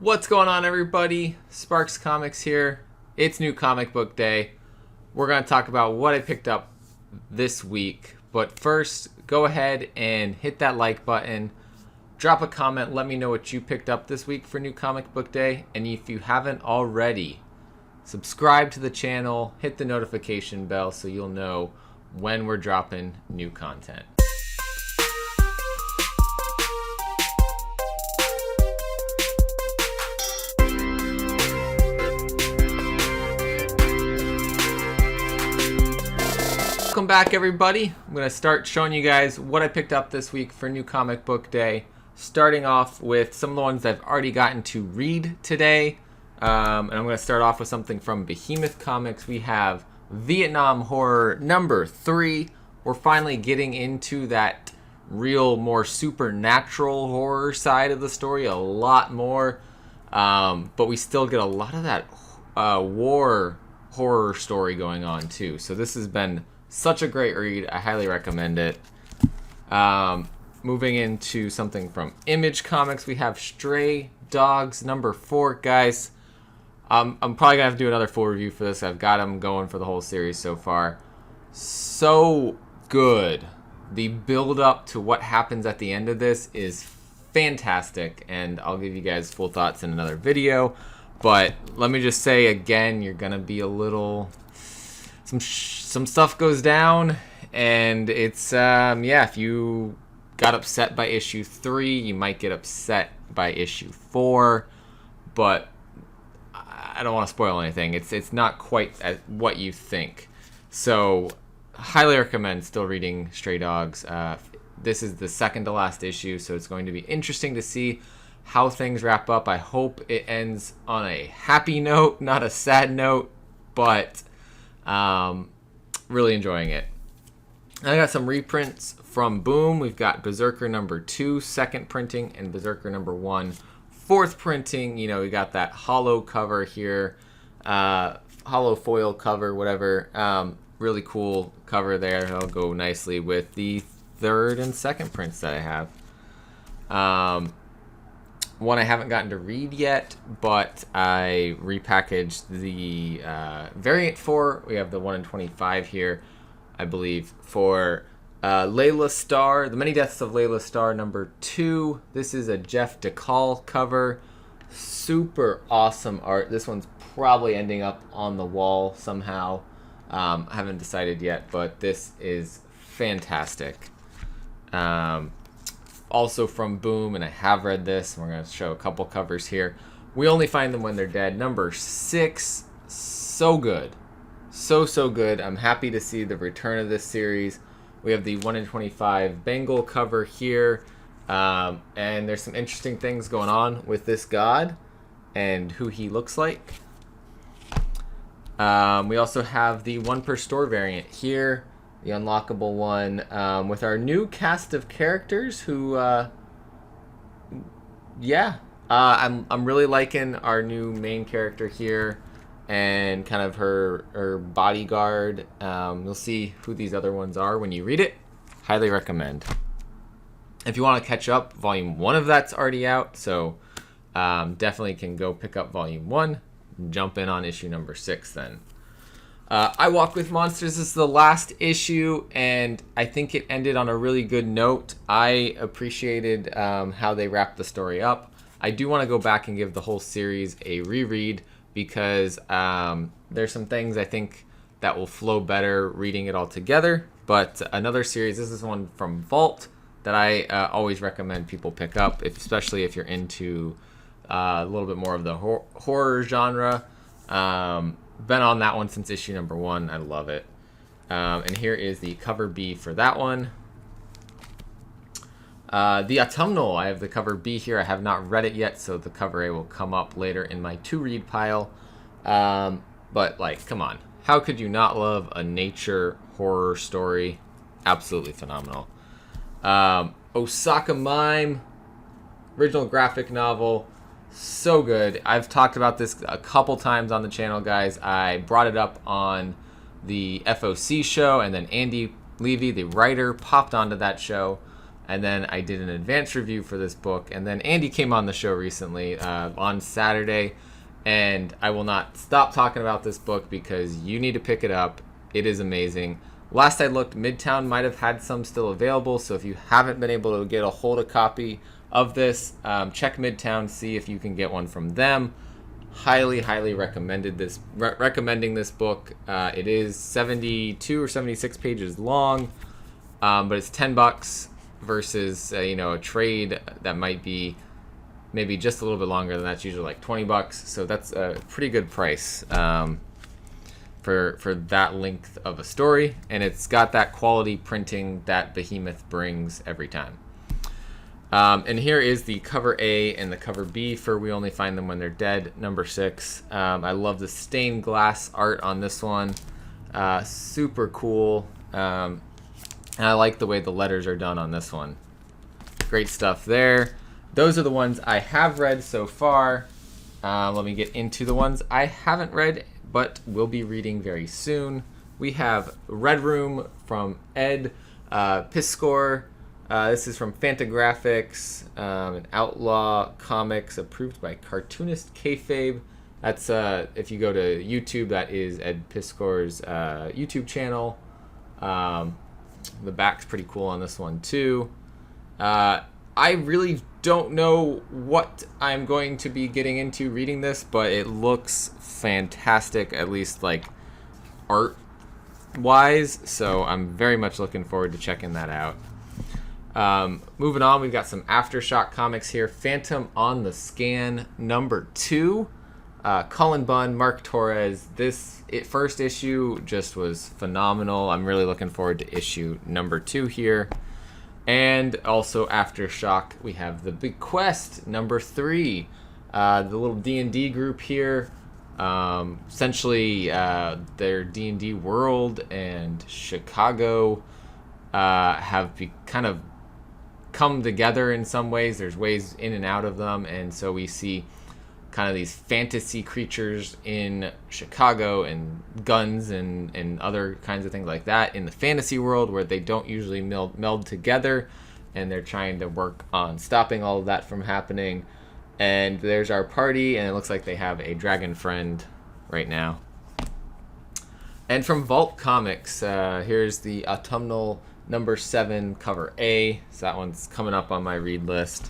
What's going on, everybody? Sparks Comics here. It's New Comic Book Day. We're going to talk about what I picked up this week. But first, go ahead and hit that like button. Drop a comment. Let me know what you picked up this week for New Comic Book Day. And if you haven't already, subscribe to the channel. Hit the notification bell so you'll know when we're dropping new content. Welcome back, everybody. I'm going to start showing you guys what I picked up this week for New Comic Book Day, starting off with some of the ones I've already gotten to read today. And I'm going to start off with something from Behemoth Comics. We have Vietnam Horror number 3. We're finally getting into that real, more supernatural horror side of the story, a lot more. But we still get a lot of that war horror story going on, too. So this has been such a great read. I highly recommend it. Moving into something from Image Comics, we have Stray Dogs number 4. Guys, I'm probably going to have to do another full review for this. I've got them going for the whole series so far. So good. The build up to what happens at the end of this is fantastic, and I'll give you guys full thoughts in another video. But let me just say again, you're going to be a little... Some stuff goes down, and it's, if you got upset by issue 3, you might get upset by issue 4, but I don't want to spoil anything. It's not quite what you think. So, highly recommend still reading Stray Dogs. This is the second to last issue, so it's going to be interesting to see how things wrap up. I hope it ends on a happy note, not a sad note, but... really enjoying it. I got some reprints from Boom. We've got Berserker number 2, second printing, and Berserker number 1, fourth printing. You know, we got that hollow cover here, hollow foil cover, whatever. Really cool cover there. It'll go nicely with the third and second prints that I have. One I haven't gotten to read yet, but I repackaged the variant for. We have the 1 in 25 here, I believe, for Layla Starr, The Many Deaths of Layla Starr number 2. This is a Jeff DeCall cover. Super awesome art. This one's probably ending up on the wall somehow. I haven't decided yet, but this is fantastic. Also from Boom, and I have read this. We're going to show a couple covers here. We Only Find Them When They're Dead, number 6. So good. So good. I'm happy to see the return of this series. We have the 1 in 25 Bengal cover here. And there's some interesting things going on with this god and who he looks like. We also have the 1 per store variant here. The unlockable one, with our new cast of characters who, I'm really liking our new main character here and kind of her bodyguard. You'll see who these other ones are when you read it. Highly recommend. If you want to catch up, volume 1 of that's already out, so definitely can go pick up volume 1, jump in on issue number 6 then. I Walk with Monsters is the last issue, and I think it ended on a really good note. I appreciated how they wrapped the story up. I do want to go back and give the whole series a reread because there's some things I think that will flow better reading it all together. But another series, this is one from Vault that I always recommend people pick up, especially if you're into a little bit more of the horror genre. Been on that one since issue number 1. I love it. And here is the cover B for that one. The Autumnal, I have the cover B here. I have not read it yet, so the cover A will come up later in my to-read pile. But, like, come on. How could you not love a nature horror story? Absolutely phenomenal. Osaka Mime, original graphic novel. So good. I've talked about this a couple times on the channel, guys. I brought it up on the FOC show, and then Andy Levy, the writer, popped onto that show. And then I did an advanced review for this book. And then Andy came on the show recently on Saturday. And I will not stop talking about this book because you need to pick it up. It is amazing. Last I looked, Midtown might have had some still available. So if you haven't been able to get a hold of a copy of this, check Midtown, see if you can get one from them. Highly recommending this book. It is 72 or 76 pages long, but it's $10 versus a trade that might be maybe just a little bit longer than that's usually like $20. So that's a pretty good price for that length of a story, and it's got that quality printing that Behemoth brings every time. And here is the cover A and the cover B for We Only Find Them When They're Dead, number 6. I love the stained glass art on this one. Super cool. And I like the way the letters are done on this one. Great stuff there. Those are the ones I have read so far. Let me get into the ones I haven't read, but will be reading very soon. We have Red Room from Ed Piskor. This is from Fantagraphics, an outlaw comics approved by Cartoonist Kayfabe. That's if you go to YouTube, that is Ed Piskor's YouTube channel. The back's pretty cool on this one too. I really don't know what I'm going to be getting into reading this, but it looks fantastic, at least like art wise. So I'm very much looking forward to checking that out. Moving on, we've got some Aftershock comics here. Phantom on the Scan, number 2. Cullen Bunn, Mark Torres. First issue just was phenomenal. I'm really looking forward to issue number 2 here. And also Aftershock, we have The Bequest, number 3. The little D&D group here. Essentially, their D&D world and Chicago have kind of come together in some ways. There's ways in and out of them, and so we see kind of these fantasy creatures in Chicago and guns and other kinds of things like that in the fantasy world where they don't usually meld together, and they're trying to work on stopping all of that from happening. And there's our party, and it looks like they have a dragon friend right now. And from Vault Comics, here's the autumnal number 7 cover A. So that one's coming up on my read list.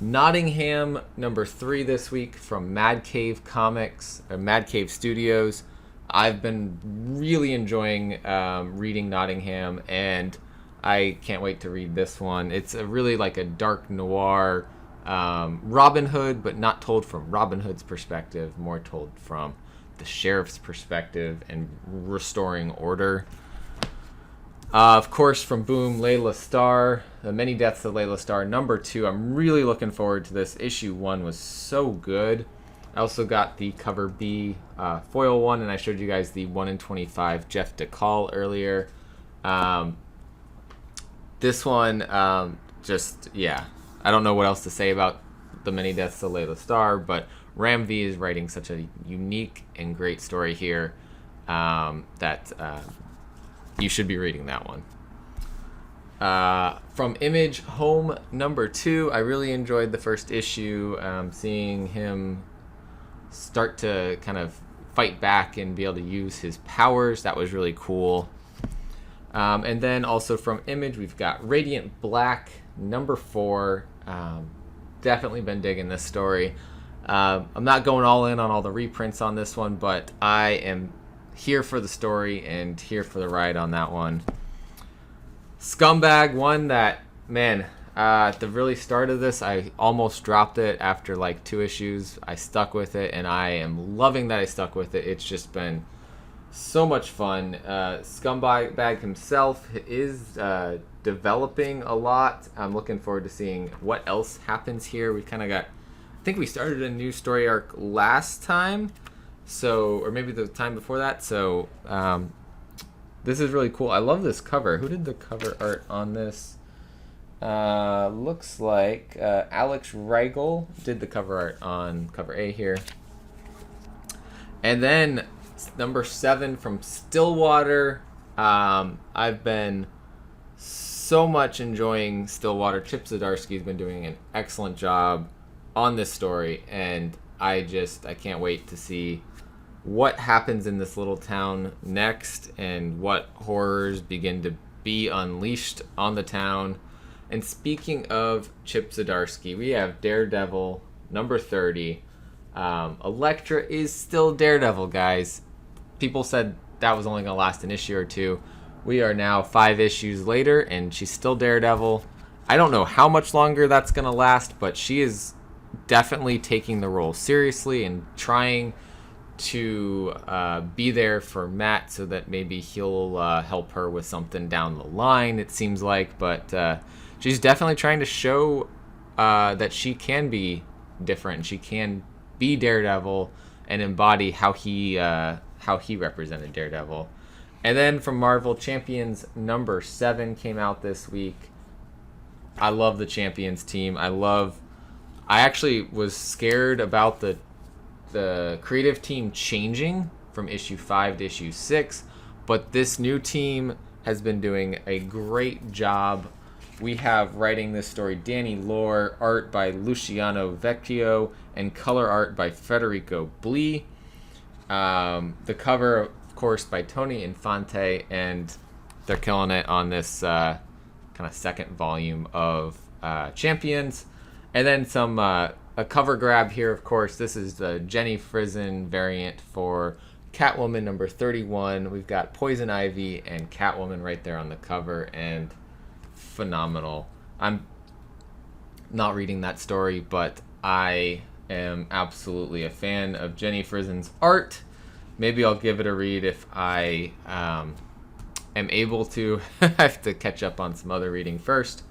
Nottingham number 3 this week from Mad Cave Comics, or Mad Cave Studios. I've been really enjoying reading Nottingham, and I can't wait to read this one. It's really like a dark noir Robin Hood, but not told from Robin Hood's perspective, more told from the sheriff's perspective and restoring order. Of course, from Boom, Layla Starr, The Many Deaths of Layla Starr, number 2. I'm really looking forward to this. Issue 1 was so good. I also got the cover B foil one, and I showed you guys the 1 in 25 Jeff DeCall earlier. This one, I don't know what else to say about The Many Deaths of Layla Starr, but Ram V is writing such a unique and great story here that you should be reading that one. From Image, Home number 2. I really enjoyed the first issue, seeing him start to kind of fight back and be able to use his powers. That was really cool. And then also from Image, we've got Radiant Black number 4. Definitely been digging this story. I'm not going all in on all the reprints on this one, but I am here for the story and here for the ride on that one. Scumbag, one that, man, at the really start of this, I almost dropped it after like 2 issues. I stuck with it, and I am loving that I stuck with it. It's just been so much fun. Scumbag himself is developing a lot. I'm looking forward to seeing what else happens here. We kind of got, I think we started a new story arc last time. So, or maybe the time before that. So, this is really cool. I love this cover. Who did the cover art on this? Looks like Alex Reigel did the cover art on cover A here. And then number 7 from Stillwater. I've been so much enjoying Stillwater. Chip Zdarsky's been doing an excellent job on this story, and I can't wait to see what happens in this little town next and what horrors begin to be unleashed on the town. And speaking of Chip Zdarsky, we have Daredevil number 30. Elektra is still Daredevil, guys. People said that was only going to last an issue or two. We are now 5 issues later, and she's still Daredevil. I don't know how much longer that's going to last, but she is definitely taking the role seriously and trying to be there for Matt so that maybe he'll help her with something down the line, it seems like. But she's definitely trying to show that she can be different. She can be Daredevil and embody how he represented Daredevil. And then from Marvel, Champions number 7 came out this week. I love the Champions team. I actually was scared about the creative team changing from issue 5 to issue 6, but this new team has been doing a great job. We have writing this story Danny Lore, art by Luciano Vecchio, and color art by Federico Blee. The cover, of course, by Tony Infante, and they're killing it on this kind of second volume of Champions. And then a cover grab here, of course. This is the Jenny Frison variant for Catwoman number 31. We've got Poison Ivy and Catwoman right there on the cover, and phenomenal. I'm not reading that story, but I am absolutely a fan of Jenny Frison's art. Maybe I'll give it a read if I am able to. I have to catch up on some other reading first.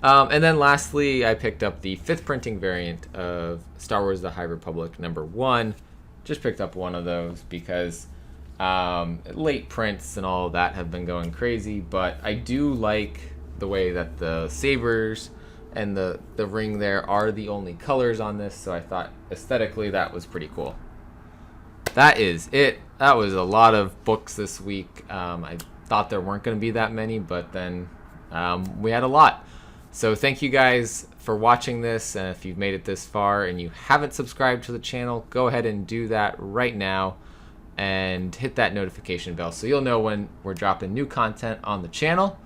And then lastly, I picked up the 5th printing variant of Star Wars The High Republic number 1. Just picked up one of those because late prints and all of that have been going crazy, but I do like the way that the sabers and the ring there are the only colors on this, so I thought aesthetically that was pretty cool. That is it. That was a lot of books this week. I thought there weren't going to be that many, but then we had a lot. So thank you guys for watching this, and if you've made it this far and you haven't subscribed to the channel, go ahead and do that right now and hit that notification bell so you'll know when we're dropping new content on the channel.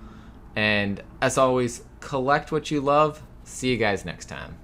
And as always, collect what you love. See you guys next time.